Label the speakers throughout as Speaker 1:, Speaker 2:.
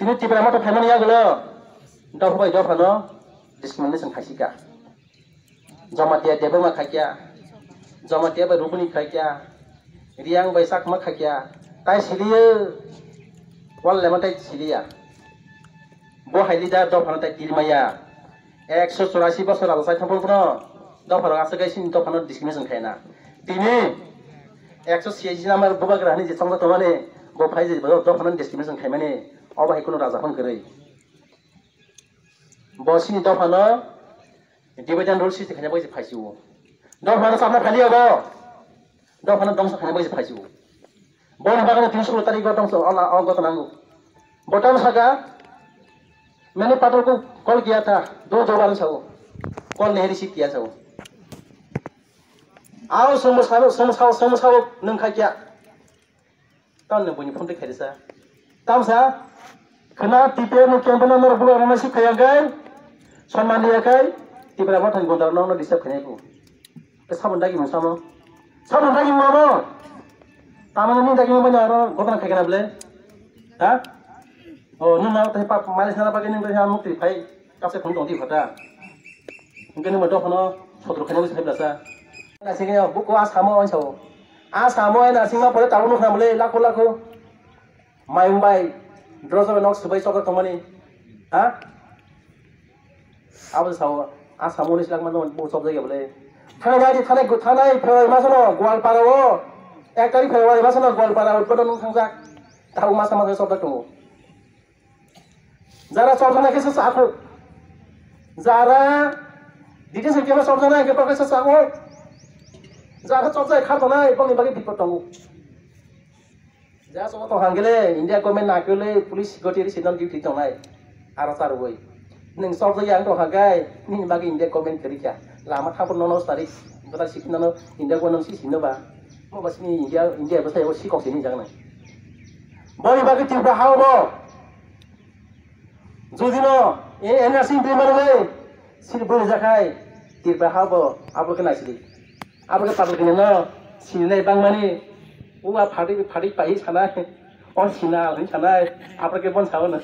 Speaker 1: sini tipe nama tu family ya gelo dau bai dau phano discrimination khaisika jama dia dia ma khakia jama dia ba rubuni khakia riang bai sak ma khakia tai siliye wal lemon tai siliya bo haili da dau phano tai tirmaya 184 বছর আলোচনা থাকবো পুরো দফার আছে গাইছি দফার ডিসক্রিমিনেশন খায় না তিনি 186 নাম্বার ববাগ্রানি যে সংগত মানে বো ফাই যে দফার ডিসক্রিমিনেশন খায় মানে অবাই কোনো রাজা ফোন করে বসিনি দফানো ডিভিডেন্ড রুল সিস্টেম খায় বইছে ফাইছিও দফানো সামনে খালি হবো দফানো দংশ খায় বইছে ফাইছিও বন বাগানে 316 তারিখ দংশ অগত নাঙ্গু বটাম সাগা मैंने पाटल को कॉल किया था 2 बार कॉल नहीं रिसीव किया था आओ समोसा नों खा क्या तब नों बनी फोन देखाय सा तब सा खना टिपे नो कैंपेन नंबर बुला रना सी खायाखै सन्मान दियाखै टिपरा मा थां गंदार नावनो डिस्टार्ब खायनायखौ बे साबन दागि मोसामो मानो तामाने नि दागि मोबाय आरो गदना खायगोना बले हा oh nung mau tapi pak malis nana pakai nung dari hamuk ti pai kapse pun dong ti kata mungkin nung betul kono foto kena bisa belasa nasi kena buku asamo ansau asamo nasi mah pada tahun nung boleh laku mayung bay droso nok sebaik sokor tomani ha apa sih sawo asamo ni silang mana buku sok lagi boleh tanai masa no gual parawo kali parawo masa no gual parawo pada nung sangjak tahu masa sok ketemu Zara sorjana ke sesaku, Zara di sini kita sorjana ke pakai sesaku, Zara sorjana kartona ipang ni bagi dipotong. Zara soal tohan gele, India government nak gele, polis gotiri sidang duty tongai, arah sarway. Neng sorjana yang tohan gay, ni bagi India government kerja, lama kapur nono tarik, betul sih nono India government sih sini ba, mau basi ni India besar ya sih kok sini jangan. Boleh bagi tiba hawo. Jodino, NRC implement sini boleh jakai, tiba habo, apa kena sini, apa kena public ni no, sini bang mani, party pahi sana, on sina, ini sana, apa kena pun sahaja.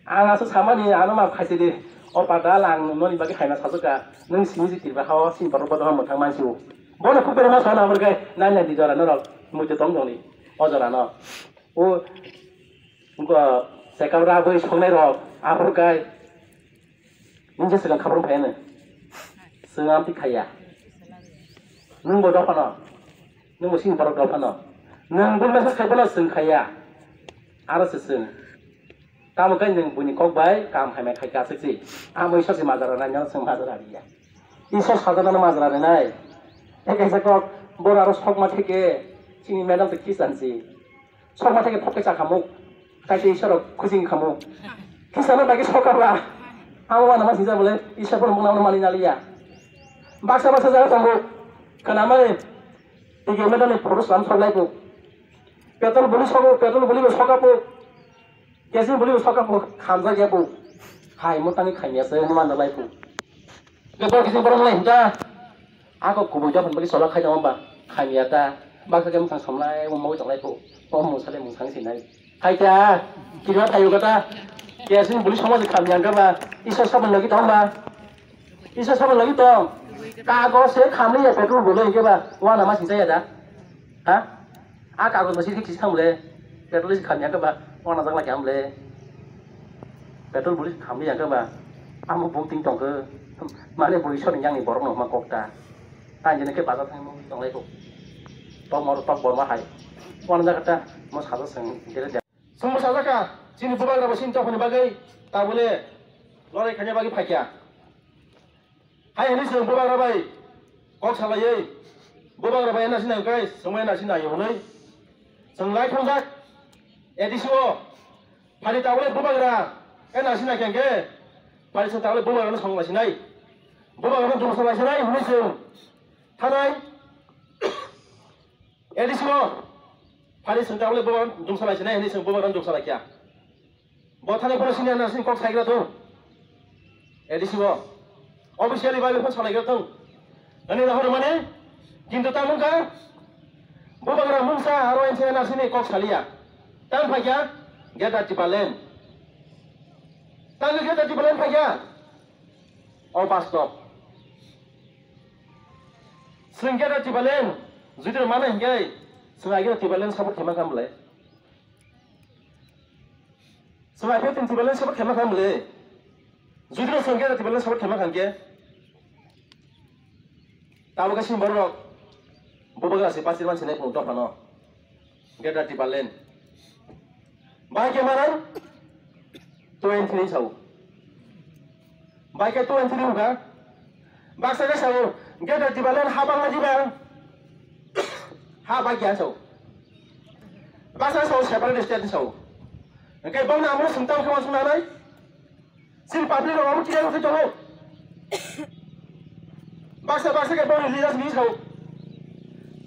Speaker 1: Anak tu sama ni, anak mah kasih deh, oh pada lang, noni bagi kena satu ka, nung sini tiba hawa sini baru ham thang mansiu, boleh kuper mas sana bergai, nanya di jalan norok, mungkin tong ni, oh jalan no, oh, gua Sekarang rabu isong nerok, apa kai? Ninja sedang kabar payah ni, sedang ti kaya. Nung bodoh apa no? Nung mesin baru bodoh apa no? Nung pun masa kaya bola seng kaya, ada seseng. Kamu kan yang bunyi kok baik, kamu hanya kaya seksi. Kamu iso si mazaran nanya seng mazaran dia. Iso sahaja mazaran nai. Kayak kok bola harus sok mati ke, sini medal terkisan si. Sok mati ke pokok cakamu. Kayak isyarat kucing kamu, kisahnya bagi sokarlah, awal nama sih boleh isyarat pun mengenal malin alia, bahasa jalan kamu, kenapa ni, tiga medan ni produk dalam soal itu, petrol boleh sokap pun, gasin boleh sokap pun, kamza je pun, hai mutani kaya saya mana lagi pun, lepas kisah orang lain dah, aku kubuja pun bagi soal kaya nama kaya dah, bahasa kamu sang somlai, mau jangan lagi pun, mau saling mau sang sini. Hai ta, kira tahu kata, kiasin boleh sama sekali yang kata, isa sama lagi tahu ba, isa sama lagi tahu, kago se kami ya petrol boleh ke ba, wah nama sih saya dah, ha, kago masih sih kamu boleh, petrol sih kami yang kata, wah nama lagi kamu boleh, petrol boleh kami yang kata, kamu bukti tong ke, mana boleh soal yang ni borong nama kokta, tanya ni ke pasar kamu tong lagi tu, tong mau tak borong mahai, wah nama kata, mau satu seng dia Semua saja kah? Sini bukan berapa sini tak bagai, tak boleh. Lori kanya bagi pakai. Hai ini semua bukan berapa? Kau salah ye. Bukan berapa yang nasi nak guys, semua nasi nak yang mana? Senglai thongsak. Edisi wo. Padi tak boleh bukan berapa? Nasi nak yang ke? Padi tak boleh bukan berapa nasi nak. Bukan berapa jumlah nasi nak ini semua. Tanai. Edisi wo. Hari senjata boleh bawa jumlah lagi ni, ini semua bawa jumlah lagi ya. Bawa thane pun sini nasi kok saya kira tu. Edisi wo. Officially bawa pun saya kira tu. Ini dah orang mana? Jinto tamu kah? Bawa kerana mungsa, arwah yang saya nasi ni kok saya lihat. Tanpa kaya, Geda di balen. Tangga geda di balen kaya. Oh bus stop. Sering geda di balen. Zudir mana hinggai? Sengaja geda di balen sabut kemana kamu le? Sengaja di balen sabut kemana kamu le? Zudir sering geda di balen sabut kemana kamu? Tahu kasih baru. Boboga si pasti masih naik untuk apa? Geda di balen. Bagaimana? 23 sau. Baik 23 bukan? Baksa ke sau. Geda di balen habang lagi bang. Habang ya sau. Baksa sau siapa di state sau. Oke bang namun sentang kawan sunai. Sin publik orang kita yang terjauh. Baksa ke bang lihat ni sau.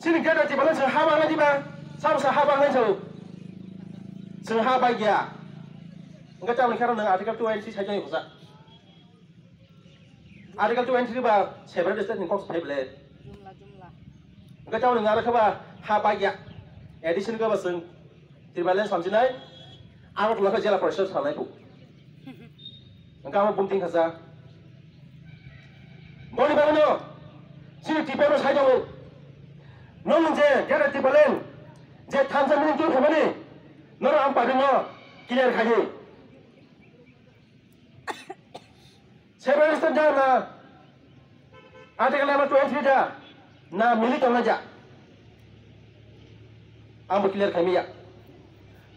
Speaker 1: Sin geda di balen habang lagi bang. Sama habang lagi sau. Sengaja bagia. Enggak tahu nih karena dengan artikel 20 saja yang besar. Artikel 20 bah seberapa desain nih kok sebelum
Speaker 2: Jumlah.
Speaker 1: Enggak tahu dengan artikel bah bagia. Edisi juga baseng. Tiba-tiba sampai aku telah kerja lah proses sama itu. Enggak mau bunting kasa. Boleh bangun no. Sini tipe harus saja lo. Nong je, jangan tiba-tiba. Je tanpa minum kemana? Nora ampa dengo clear kaji. Sebenarnya saja na artikel nomor 23 dah na milik orang aja. Ambo clear kami ya.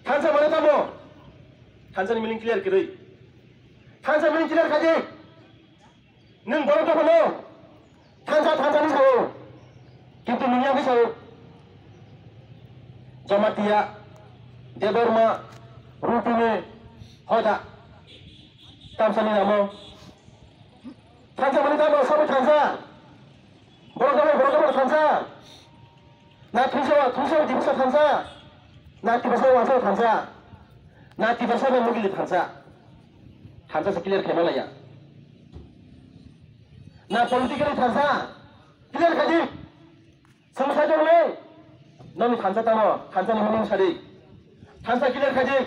Speaker 1: Tansa mana kamu? Tansa ni milik clear kiri. Tansa milik clear kaji. Neng baru tu mana? Tansa ni sahu. Kita minyak ni sahu. Jamatia. Dia berma rupanya hoda tamsa ni namo tansa mana tahu sama tansa borok tansa tusa di besar tansa di besar wasa tansa di besar mungkin tansa sekilir kemana ya politiknya tansa kilir kaji sama saja boleh nami tansa ni mungkin sari Tansa clear kaji.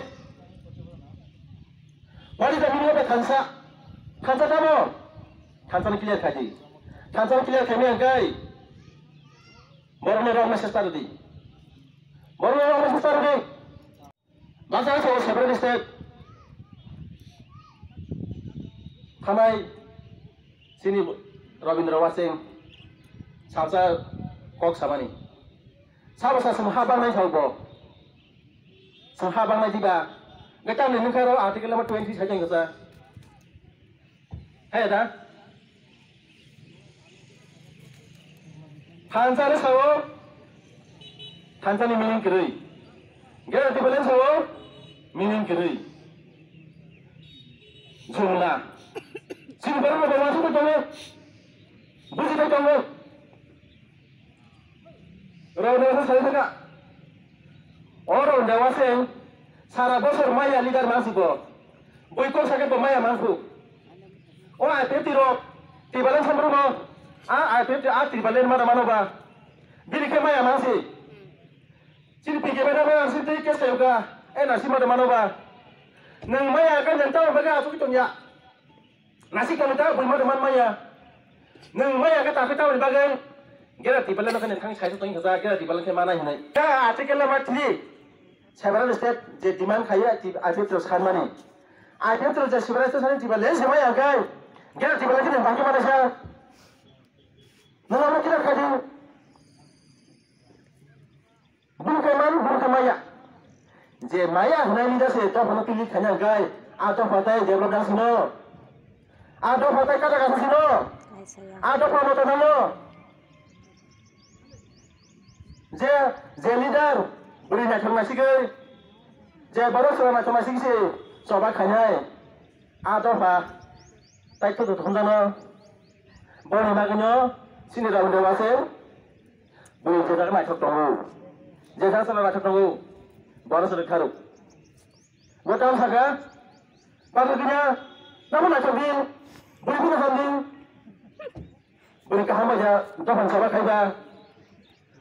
Speaker 1: What is the meaning of the tansa? Tansa kamu? Tansa ni clear kaji. Tansa clear kami angkai. Morong masih start di. Morong masih start di. Masa saya seperti step. Kamai sini Rabindra Wasing. Salsa kok sama ni. Sama semua habang ni sahaja. Sahabang lagi bah, kita ni nak kalau artikel nomor 20 saja yang kita, hey dah, Tansa ni sawo, Tansa ni mining kiri, kita di balen sawo, mining kiri, jumlah, sini baru ada masuk ke dalam, busi ke dalam, orang saya tak. Orang dewasa Sarah bosor maya leader masuk boykot sakit pemaya masuk oh IP tiro tibalan sambrumo IP tibalan mana ba bili ke maya masih sini pikir mana sini ke sayuga nasi mana ba nang maya kan yang tahu baga asuk itu ya nasi kan tahu mana maya nang maya kata tahu di bagian kira tibalan kan yang kang saya tu yang kira tibalan ke mana ini ya artikel nomor 3 sebenarnya setiap demand kaya aja terus kan mana aja terus sebenarnya sana tiba lain sama yang kaya kita tiba lagi nih bangkit mana sih nama kita kaji bukan maya je maya hanya ini dah sih tak pernah pilih kanya kaya atau pakai develop dan sino atau pakai kata sino atau promotor kamu je leader beri nak masih ke, jadi baru selama masih ke, coba kanyai, atau apa, tak itu tuh tentang, boleh makanya, sini dalam dewasa, boleh jadi macam tunggu, jadi selama macam tunggu, baru sudah karu, buat apa saja, bagusnya, nama macam ni, boleh pun hamil, boleh kaham aja, dohan coba kaya.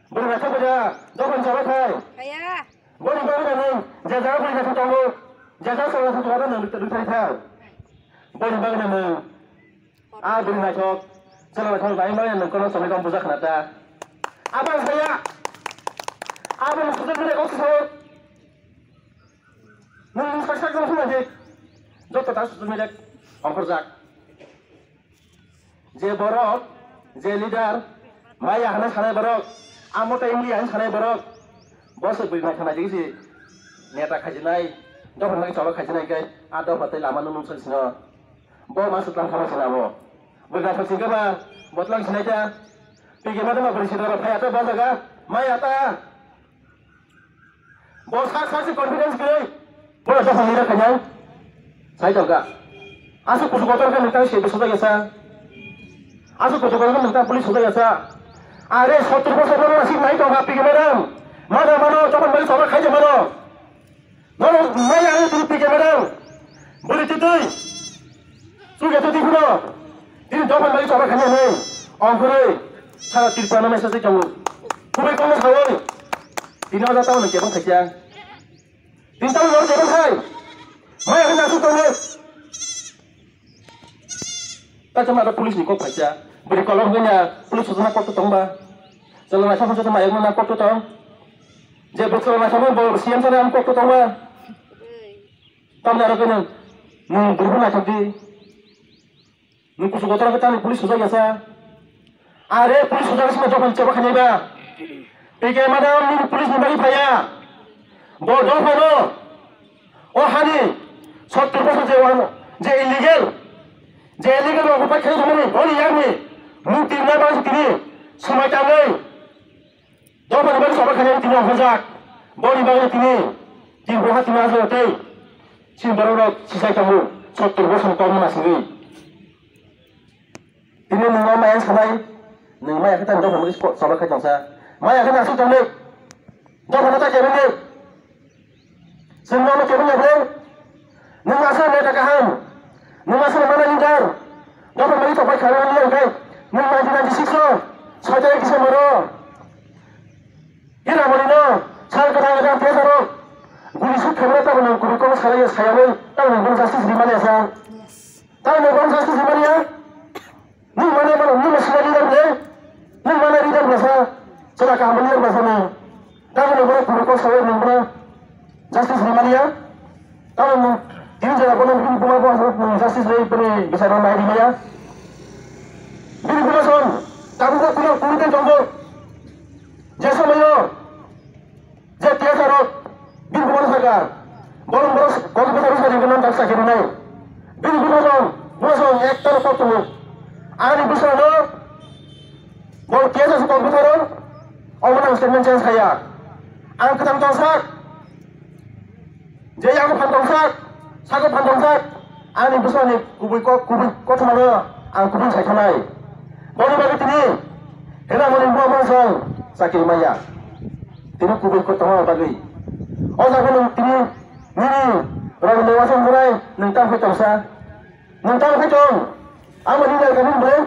Speaker 1: Boleh macam apa? Doa coba kai.
Speaker 2: Kaya.
Speaker 1: Boleh baru kan? Jaga boleh macam tunggu. Jasa salah satu orang yang berterima kasih. Boleh bagaimana meng? Beri macok. Salah satu orang yang mengkonon sampai kamu pusat kenapa? Abang saya. Abang sudah beri kau sesuatu. Nung saksak kamu semua je. Jatuh tas sudah beri angkor. Je borok, je leader, maya hana sana borok, amota India sana borok. Bos beri macam aja sih. Neta kajinai, doa lagi coba kajinai guys. Ada batai lama nung sini. Bawa masuk dalam kamar sinamu. Berkata singkat mah, buat lang sini aja. Pergi mana mah berisi darah. Payah tu bahasa kah? Maya ta. Bos saksi confidence gini. Boleh doa sendiri kenyang. Saya juga. Asal kusuk kotor kan minta siapa sudah biasa. Asal kusuk kotor kan minta polis sudah biasa. Are 70% orang masih naik dong pergi madam. Mana coba balik sobat kaji mana. Mana Maya itu pergi madam. Boleh tidur. Sudah tu tidur. Ini jawapan balik coba kaji ni. Angkuri. Cara tirpa nama saya jauh. Kubai kamu sahur. Ini ada tahu nak kebang kerja. Ini tahu orang kebang hai. Maya kena masuk tahu. Tak cuma ada polis ni kau kerja. Beri kolom punya polis sudah nak kau tu tong ba. Selama macam tu Maya nak kau tu tong. Jadi betul macam mana bawa siam sana am kau tu tong ba. Tahu nak kena. Berhubung macam tu. Nunggu suka orang kita ni polis sudah biasa. Are polis sudah semua coba kerja ba. Pergi madam ni polis ni bagi payah. Bodoh bodoh. Oh hani. 70% je illegal. Je illegal orang pakai kerja mana? Boleh yang ni. Mungkin nak masuk ini. Semua canggih. Doa bagi sobat kerja ini orang kerja. Boleh bagi ini. Di bawah timah sahaja. Sini baru nak sisa kamu. 70% kamu masih ni. Ini nunggu main sampai. Nunggu main kita doa bagi sobat kerja saya. Maya kena masuk canggih. Doa bagi tak kebun ni. Semua nak kebun ni boleh. Nunggu asal mereka kaham. Nunggu asal mana lingkar. Doa bagi sobat kerja ini okey. Nunggu nanti siksa. Saja yang kisah maro. Ira boleh Saya kata tiada ro. Guru sud kamera tahu nak guru kau saya boleh. Tahu nak guru justice di mana saya. Tahu nak guru justice di mana ya? Ni mana ni masih leader ni. Ni mana leader bahasa. Sudah kamu leader bahasa ni. Tahu nak guru kau saya ni mana. Justice di mana ya? Tahu nak ini jangan pernah bikin pemahaman justice ni pernah bisa ramai di mana. Bini pemahaman. Tahu kau kuliah contoh. Jasa mayo. Jatiya sarok. Bin kumar sakar. Bolong boros. Kalau kita bisa dikenal tak sakit ni. Bin kumar ektor foto. Ani bisa no. Boleh tiada sekolah betul. Orang statement change saya. Angkatan tongsak. Jaya aku pantongsak. Sakit pantongsak. Ani bisa ni kubi kau cuma no. Angkutin saya kenai. Boleh bagi ini. Hena menimpa masang. Sakit Maya. Tino kubil ko tama bagay. O sa kanong tini nini orang lewasan murai nentang ko tongsa. Nentang ko tong. Amo leader kami bre.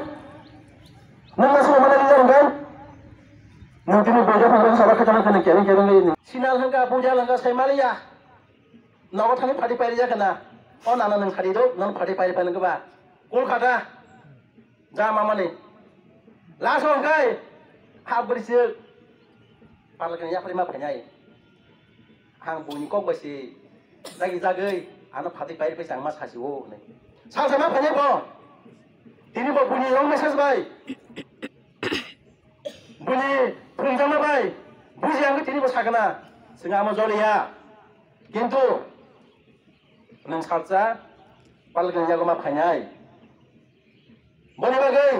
Speaker 1: Nang masuk mana leader kan? Nang tini bojo pang sa bakit ang kanang kering. Sinal hangga puja hangga say Malaysia. Nawa thani phadi pai ja kana. O nana nang khadi do nang phadi pai nang ba. Kolkata. Ja mamani. Langsung kai. Hak berisir. Parlakan ya prima penyai. Hang bunyi kok besi. Lagi jagai. Anak hati baik pesang mas kasih wo. Sang sama penyai bo. Ini bo bunyi long message bay. Bunyi punjama bay. Buji angkat ini bo sakana. Sengama joli ya. Kintu. Neng salsa. Parlakan ya goma penyai. Boleh bagai.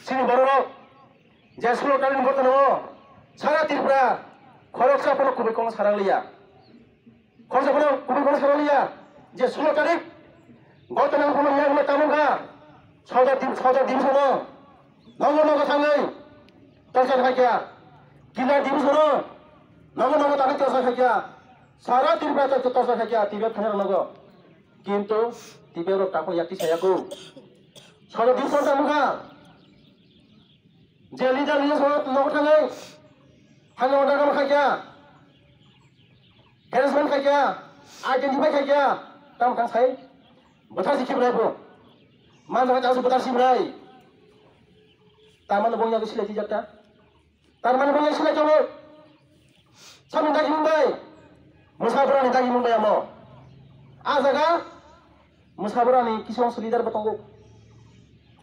Speaker 1: Sini baru. Jaslo kali ni bertemu. Salah Tripura, korupsi apa nak kubik kong sarang liya. Korupsi apa nak kubik kong sarang liya. Jadi 16 tarik, gau tenang pun yang nak tamu ka. Saudara dim sana, nongol tangai, terasa kaya. Gila dim sana, nongol tangai terasa kaya. Salah Tripura terasa kaya, tiba kena nongol. Kintu tiba orang takut yakti saya ku. Saudara dim sana tamu ka. Jadi sana nongol tangai. Hanya orang kamu kerja, harassment kerja, identify kaya tam kang sai betar sikit berapa mana jangan jauh betar sih berai taman bongnya ke sila tijak ta taman bongnya sila coba sama dagi Mumbai musabaran dagi Mumbai amo azaga musabaran kisong solidar betongo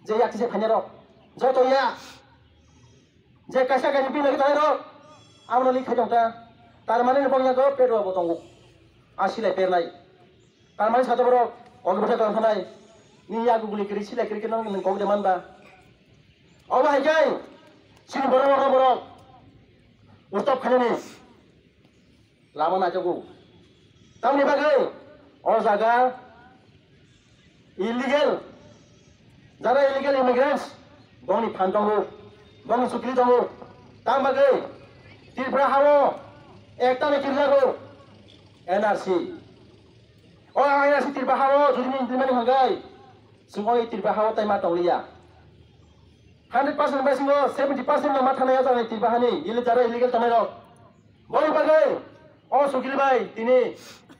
Speaker 1: je yak se phanyaro joto ya je kaisa gani pin lagi tairo amna li khajongta tarmane bongnya ko pedo betongo asile pernai tarmane satu bro orang berasa dalam sanai ni ya guguli kiri sila kiri kenal dengan kau deman ba oh hai jai sini borok ustad khane ni lama na jogu tam ni bagai और जागा illegal jara illegal immigrants boni phan tongo boni sukli tongo tam bagai tirpra hawo ekta ne kirjago NRC oh NRC tirpra hawo judi implement hangai sungoi tirpra hawo tai ma tonglia 100% by singo 70% na matha na jane tirpra hani ile jara illegal tamai rok boni bagai oh sukli bai tini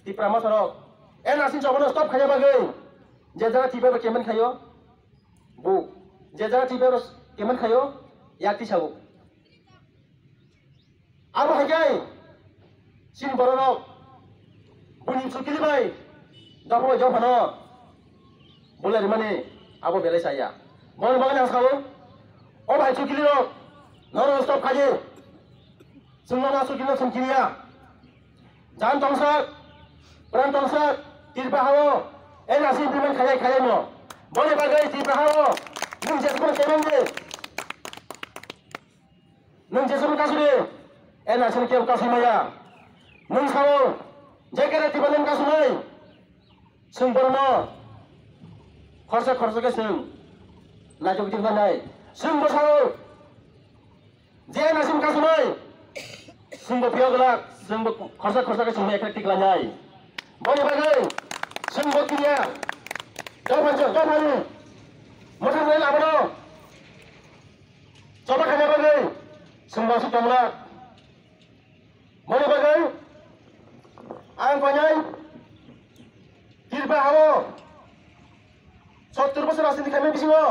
Speaker 1: tirpra ma sarok NRC coba stop kaya bagai jajar tiba kemen kayo bu jajar tiba kemen kayo yakti sabu abu hagai sin borok bunin sukili bai dapo jauh mana boleh dimana abu belai saya mau bagai yang sabu oh bai sukili rok noro stop kaya semua masuk kilo sengkiria jangan tongsak peran tongsak tirpa hawo NRC implement kaya mo boleh bagai tirpa hawo nung jesupun kemen de nung jesupun kasure NRC ke kasimaya nung sawo jekere tibalan kasumai sung borno khorsa ke sung najok jik banai sung bosawo je NRC kasumai sung bo piogla sung bo khorsa ke sung ekrektik lanjai boleh bagai semua kia jawaban motor lain apa no coba kaya bagai semua sudah mulak boleh bagai ang konyai tirba hawo 70% asli di kami bisingo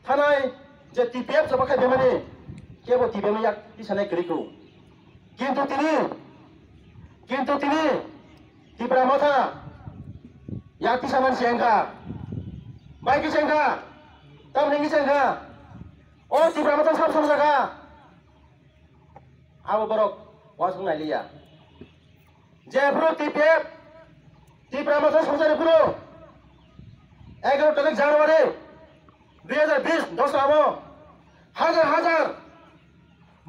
Speaker 1: tanai je TPF coba kaya bemani kebo TPF yak di sana keriku kintu tini di Pramotha yakti saman siangka baik siangka tam ringi siangka oh di Pramotha sab samsaka abu borok wasung nailia jebro TPF di Pramotha samsare puro 11 তারিখ জানুয়ারি 2020 10 আমো হাজার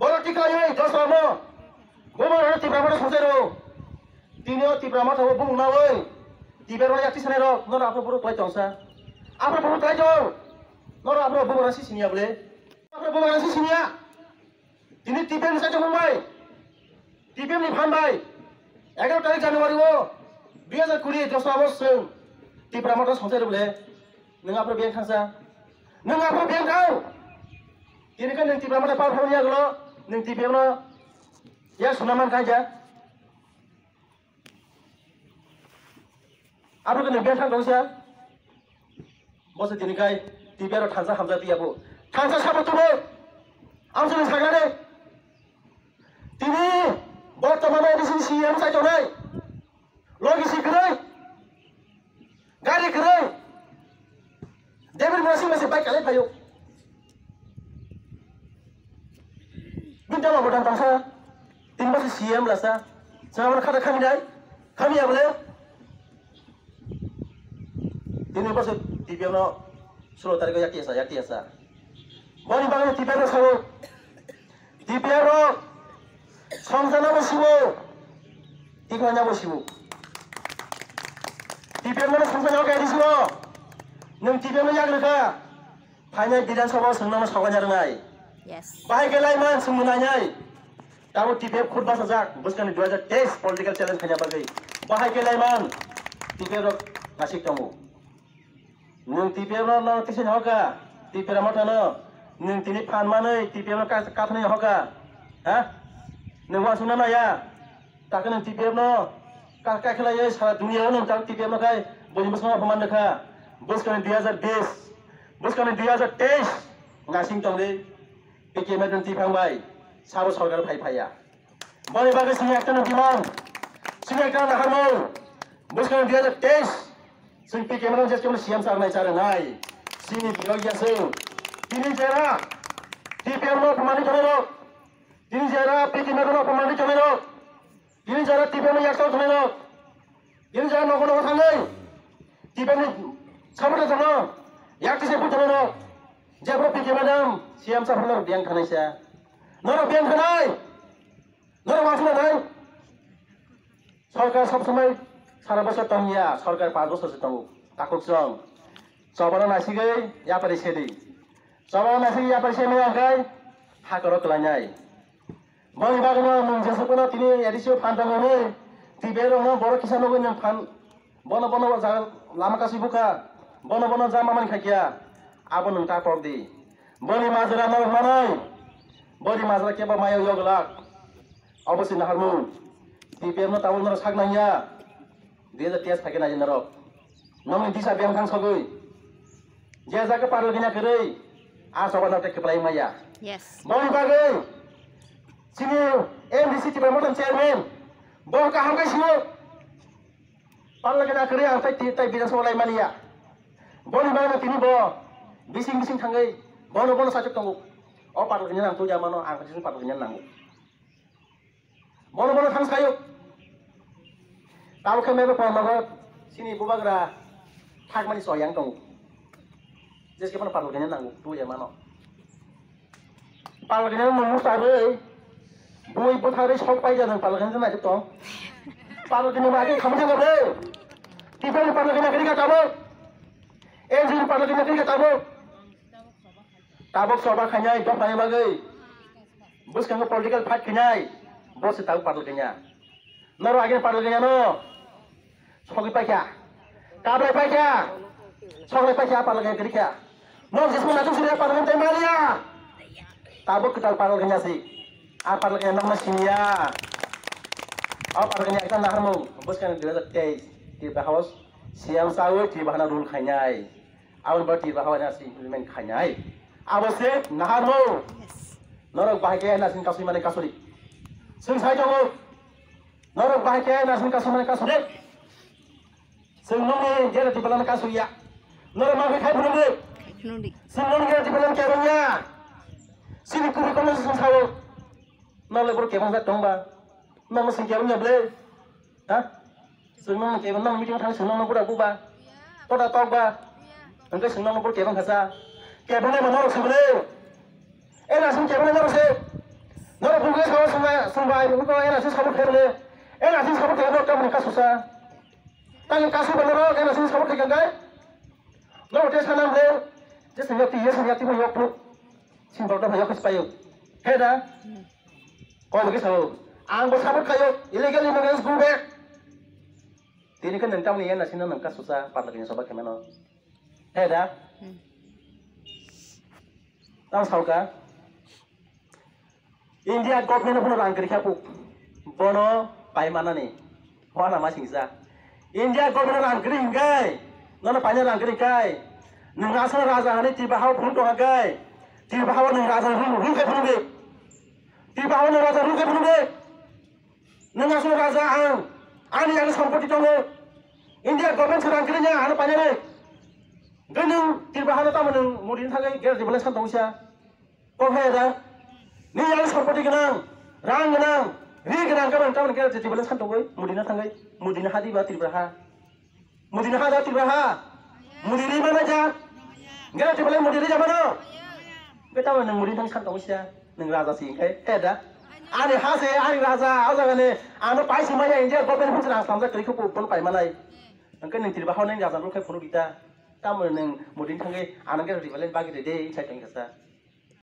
Speaker 1: বড় টিকা এই 10 আমো গোবর হতে Pramotha samsare Tino tiba mata wo bung na woi tiba ro yakti sane ro nora apa buru klai tongsa apa buru klai jong nora apa buru rasi sinia boleh apa buru rasi sinia ini tiba ni saja Mumbai tiba ni Phambai 11 তারিখ জানুয়ারি wo 2020 10 Agustus sing tiba mata samsai boleh nang apa biang khasa nang apa biang kau ini kan nang tiba mata par phawnya glo nang tiba no ya sunaman kaja apa kan biar tang dongsa bos ini kai tibiaro thansa hamza tiabo thansa sabo tubo amsune sagare tini bortomane disi CM sai tonai logisi krai gari krai David masih baik kali payo binta mau tang tangsa tin bos CM lasa sama kata kami ya boleh ini bos TPM no 16 tarik yakti asa boni bangun TPM sawo TPM ro samsana bosibo tikanya bosibo TPM no samsana ga disibo nung TPM no yagreka phanya bidan sabha sungnama sawanya rengai yes bahai gelai man sumunanyai tahu TPM khud basa jak buskan 2023 political challenge khanya bagai bahai gelai man TPM ro nasik tamu nung TPM no tisen hoka TPM mata no nung tini phan manai TPM no kathani hoka ha nung wasuna na ya tak nung TPM no Kakak kelaya salah dunia ini tentang TPM makai boleh bersama pemain mereka. Bos kalian dia ada des, bos kalian dia ada tes. Ngasing tong deh. PKM dan TPM baik. Sahabat saudara payah. Boleh bagi sini akan dimang, sini akan naharmon. Bos kalian dia ada tes. Sini PKM dan jas kalian siam sarnai cara nai. Sini biaya sing. Ini cara TPM lo pemain kalian. Ini cara PKM lo pemain kalian. Ini cara TPM yang tahu kalian. Ini cara nokono kalian. TPM sabar sana. Yang disebut kalian. Jabro PKM madam siam sarnai biang kalian saya. Nora biang kalian. Nora masuk kalian. Sarkar sabsemai সারা বছর তংয়া সরকার 5 বছর তং তাকুক জং সবার নাসিগে ইয়াপারে সেদি সবার নাসিগে ইয়াপারে সেমে আগাই হাকর কলাইনাই বনি বাগনো মুংজেসপনো তিনি এডিসিও ফান্ডাঙ্গনে তিবেরনো বড় কিসানগো নং ফান বন বন যা লামা কাসি বুকা বন বন যা মামান খাকিয়া আবো নং তা পগদি বনি মাজরা নং মানাই বনি মাজরা কেবা মায়ো ইয়গলাক অবশ্যই নাহারমু তিবেরনো তাবল নর সাগনাইয়া dia ada tias pakai najen narok, namun di sabiang kang sogoi, dia jaga parlo gina kerei, sobat nanti kepelai maya.
Speaker 2: Yes.
Speaker 1: Mau dipakai, sini MDC tiba modern chairman, bawa kaham kai sini, parlo gina kerei ang tai bidas mulai mania, boni mana tini bawa, bising tanggai, bono sacuk tunggu, parlo gina nang tu jamano ang kasih parlo gina nanggu, bono tang sayuk. Tahu kami apa magot sini bubagra hak mani soyang tong. Jadi kita perlu kena nanggu tu ya mano. Perlu kena nunggu sare. Bui buat hari sok pai jangan perlu kena nak tong. Perlu kena bagi kamu jangan deh. Tiba ni perlu kena kerja kamu. Engine perlu kena kerja kamu. Tabok soba kanyai dok nai bagi. Bos kamu political fight kanyai. Bos tahu perlu kena. Noro agen perlu kena no. Sogi pakai, kabel pakai, sogi pakai apa lagi kerja? Mau sesuatu macam sudah apa dengan temalia? Tabuk kita apa lagi sih? Apa lagi nama mesinnya? Apa lagi kita nak harmu? Bos kan dia ada di bahas siang sahur di bahana dulu kanyai, awal berarti bahwa nasi main kanyai. Awas sih nak harmu? Norok bahagia nasi kasih mana kasuri? Sing saya jawab. Norok bahagia nasi kasih mana kasuri? Senang dia di belakang kasuya. Nora mahu kai penundi. Senang dia di belakang kerangnya. Sini kuri kamu sesawo. Nora lebur kebang kat dongba. Nora mesin kebangnya beli. Hah? Senang kebang nora meeting thang senang nora buba. Toda togba. Engkau senang lebur kebang kasa. Kebangnya mana nora sebeli. Nasi kebangnya nora se. Nora buka sawo sumbai. Engkau nasi sawo kebeli. Nasi sawo kebeli kamu kasusah. Tangan kasih benar kan nasi sabuk ikan gay. Lalu dia sana beli, dia senyati mau yok pun, simbol dah yok sepayu. Heda, kau begitu sawo. Anggo sabuk kayu, illegal immigrants go back. Tini kan nentang ni nasi nangka susah, parlagnya sobat kemana. Heda, tahu sauka. India government pun orang kerja pun, bono pai mana ni, mana masih bisa. India government angkring gay, nona panjang angkring gay. Nengasa raja ini tiba hawa pun tuh gay, tiba hawa neng raja ru ke pun deh, tiba hawa neng raja ru ke pun deh. Nengasa raja ani yang samput itu loh. India government serang angkringnya anu panjang deh. Geneng tiba hawa tamu neng mudin thagai ger di belas kantong sia. Kau heda, ni yang samput itu genang, rang genang. Ri genang kawan kawan ger di belas kantong gue mudin thagai. Mudina hadi batir beraha, mudina hadi batir beraha, mudini mana aja, enggak coba lagi mudini zaman no, kita mana mudini tang kantong sia, neng raja sih, dah, ane hase, ane raja, awak ane, anu pai sih mana India, kau pun senang sampai kerikuk pun pai mana, engkau neng tirbaha neng raja lu kayak pun kita, kamu neng mudini tangge, anu kan di balen bagi dede, saya tengok kasa.